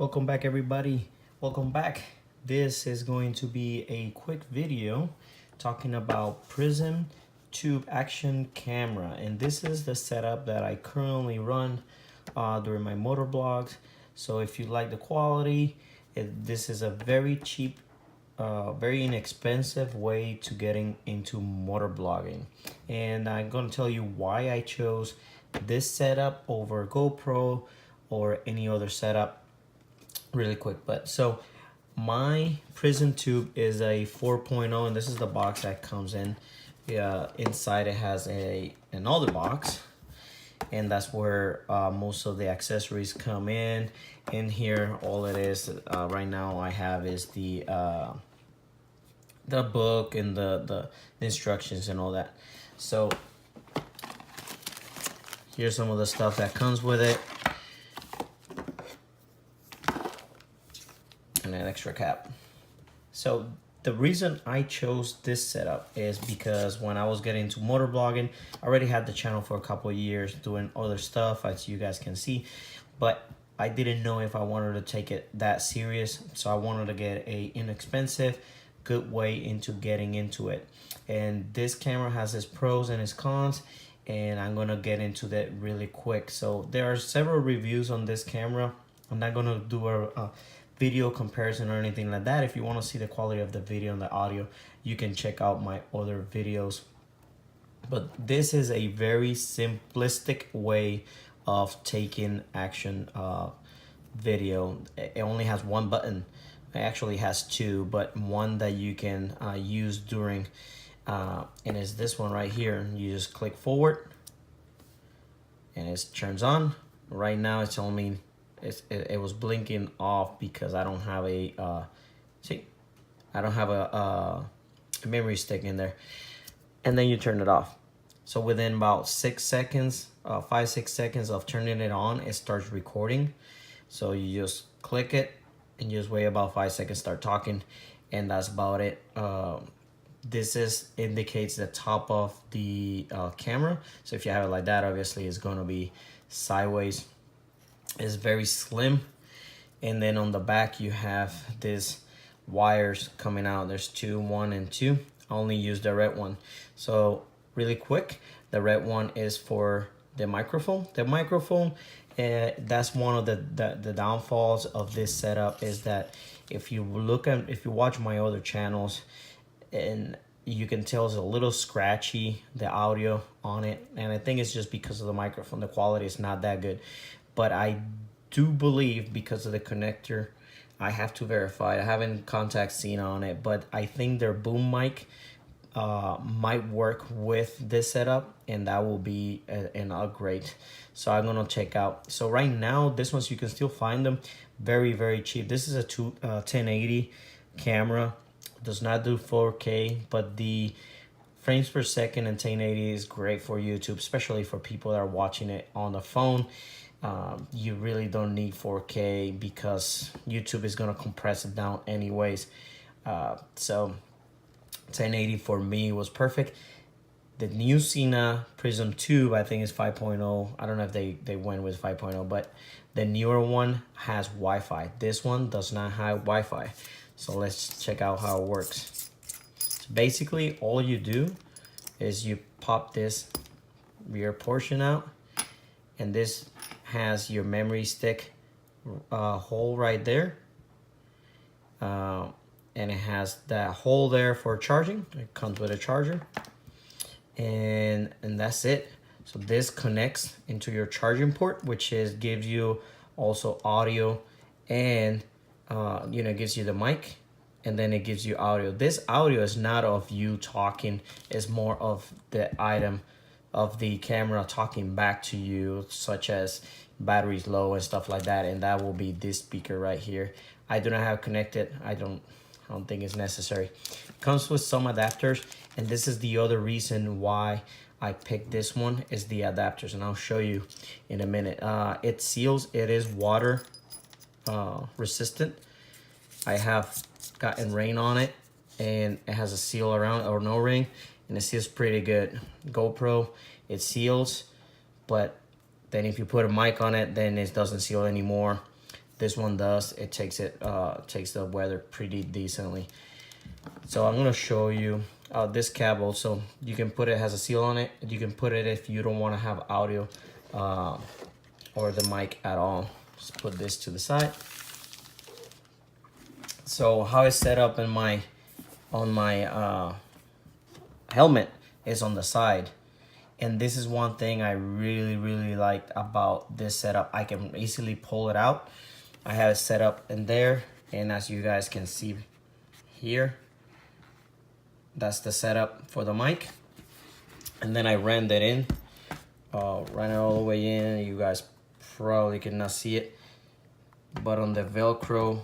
Welcome back, everybody. Welcome back. This is going to be a quick video talking about Prism tube action camera, and this is the setup that I currently run during my motovlogs. So if you like the quality, this is a very cheap, very inexpensive way to getting into motovlogging, and I'm going to tell you why I chose this setup over GoPro or any other setup really quick. But so my Prism tube is a 4.0, and this is the box that comes in. Inside it has another box, and that's where most of the accessories come in. In here, all it is right now I have is the book and the instructions and all that. So here's some of the stuff that comes with it. And an extra cap. So the reason I chose this setup is because when I was getting into motovlogging, I already had the channel for a couple of years doing other stuff, as you guys can see, but I didn't know if I wanted to take it that serious. So I wanted to get a inexpensive, good way into getting into it. And this camera has its pros and its cons, and I'm gonna get into that really quick. So there are several reviews on this camera. I'm not gonna do a video comparison or anything like that. If you want to see the quality of the video and the audio, you can check out my other videos. But this is a very simplistic way of taking action video. It only has one button. It actually has two, but one that you can use during and it's this one right here. You just click forward and it turns on. Right now it's only it was blinking off because I don't have a memory stick in there. And then you turn it off. So within about 6 seconds, 5-6 seconds of turning it on, it starts recording. So you just click it and you just wait about 5 seconds, start talking, and that's about it. This indicates the top of the camera. So if you have it like that, obviously it's gonna be sideways. Is very slim, and then on the back you have these wires coming out. There's two, 1 and 2. I only use the red one. So really quick, the red one is for the microphone. The microphone, that's one of the downfalls of this setup, is that if you watch my other channels, and you can tell it's a little scratchy, the audio on it, and I think it's just because of the microphone. The quality is not that good. But I do believe, because of the connector, I have to verify. I haven't contact seen on it, but I think their boom mic might work with this setup, and that will be an upgrade. So I'm gonna check out. So right now, this ones you can still find them very, very cheap. This is a 1080 camera. Does not do 4K, but the frames per second and 1080 is great for YouTube, especially for people that are watching it on the phone. You really don't need 4K because YouTube is gonna compress it down anyways. So 1080 for me was perfect. The new Cena Prism tube, I think, is 5.0. I don't know if they went with 5.0, but the newer one has Wi-Fi. This one does not have Wi-Fi. So let's check out how it works. So basically, all you do is you pop this rear portion out, and this has your memory stick hole right there, and it has that hole there for charging. It comes with a charger, and that's it. So this connects into your charging port, which gives you also audio, and gives you the mic, and then it gives you audio. This audio is not of you talking, it's more of the item of the camera talking back to you, such as batteries low and stuff like that, and that will be this speaker right here. I do not have connected. I don't think it's necessary. It comes with some adapters, and this is the other reason why I picked this one, is the adapters, and I'll show you in a minute. It seals. It is water resistant. I have gotten rain on it, and it has a seal around, or no ring, and it seals pretty good. GoPro, it seals, but then if you put a mic on it, then it doesn't seal anymore. This one does. It takes the weather pretty decently. So I'm gonna show you this cab also. You can put it, has a seal on it. You can put it if you don't want to have audio or the mic at all. Just put this to the side. So how it's set up in my helmet is on the side. And this is one thing I really liked about this setup. I can easily pull it out. I have it set up in there, and as you guys can see here, that's the setup for the mic. And then I ran that in, ran it all the way in. You guys probably cannot see it, but on the Velcro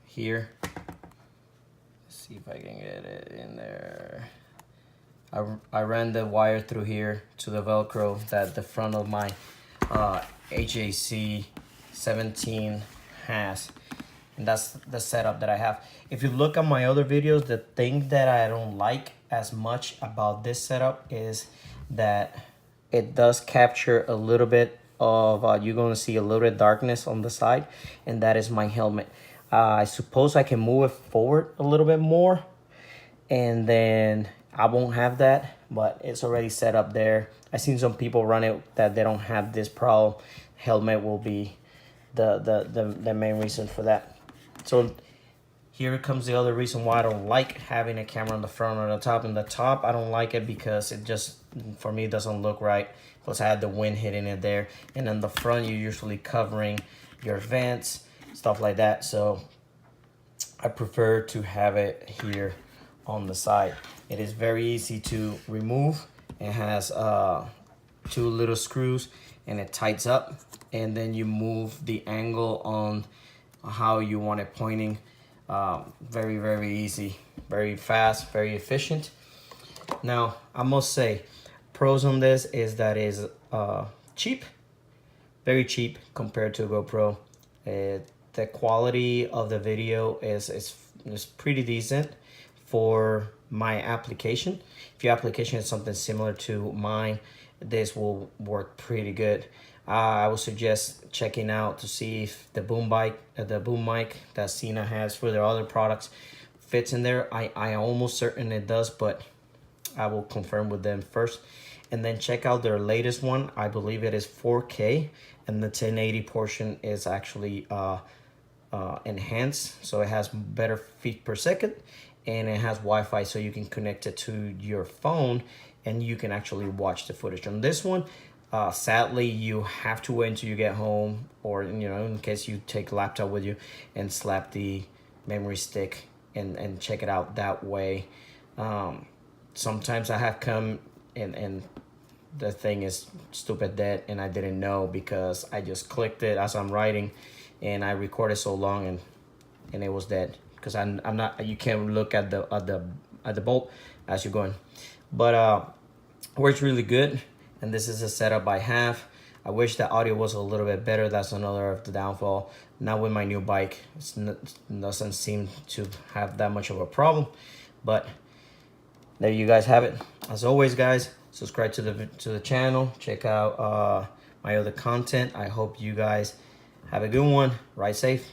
here, let's see if I can get it in there. I ran the wire through here to the Velcro that the front of my HAC 17 has. And that's the setup that I have. If you look at my other videos, the thing that I don't like as much about this setup is that it does capture a little bit of, you're gonna see a little bit of darkness on the side, and that is my helmet. I suppose I can move it forward a little bit more, and then I won't have that, but it's already set up there. I've seen some people run it that they don't have this problem. Helmet will be the main reason for that. So here comes the other reason why I don't like having a camera on the front or the top. In the top, I don't like it because it just, for me, doesn't look right. Plus I had the wind hitting it there. And in the front, you're usually covering your vents, stuff like that. So I prefer to have it here on the side. It is very easy to remove. It has 2 little screws, and it tightens up, and then you move the angle on how you want it pointing. Very easy, very fast, very efficient. Now I must say, pros on this is that is cheap, very cheap compared to GoPro. The quality of the video is pretty decent for my application. If your application is something similar to mine, this will work pretty good. I would suggest checking out to see if the boom mic that Sena has for their other products fits in there. I almost certain it does, but I will confirm with them first. And then check out their latest one. I believe it is 4K, and the 1080 portion is actually enhanced, so it has better feet per second, and it has Wi-Fi, so you can connect it to your phone and you can actually watch the footage. On this one, sadly, you have to wait until you get home, or in case you take a laptop with you, and slap the memory stick and check it out that way. Sometimes I have come and the thing is stupid dead, and I didn't know because I just clicked it as I'm writing, and I recorded so long and it was dead because I'm not. You can't look at the bolt as you're going, but works really good. And this is a setup I have. I wish the audio was a little bit better. That's another of the downfall. Now with my new bike, it doesn't seem to have that much of a problem. But there you guys have it. As always, guys, subscribe to the channel. Check out my other content. I hope you guys have a good one. Ride safe.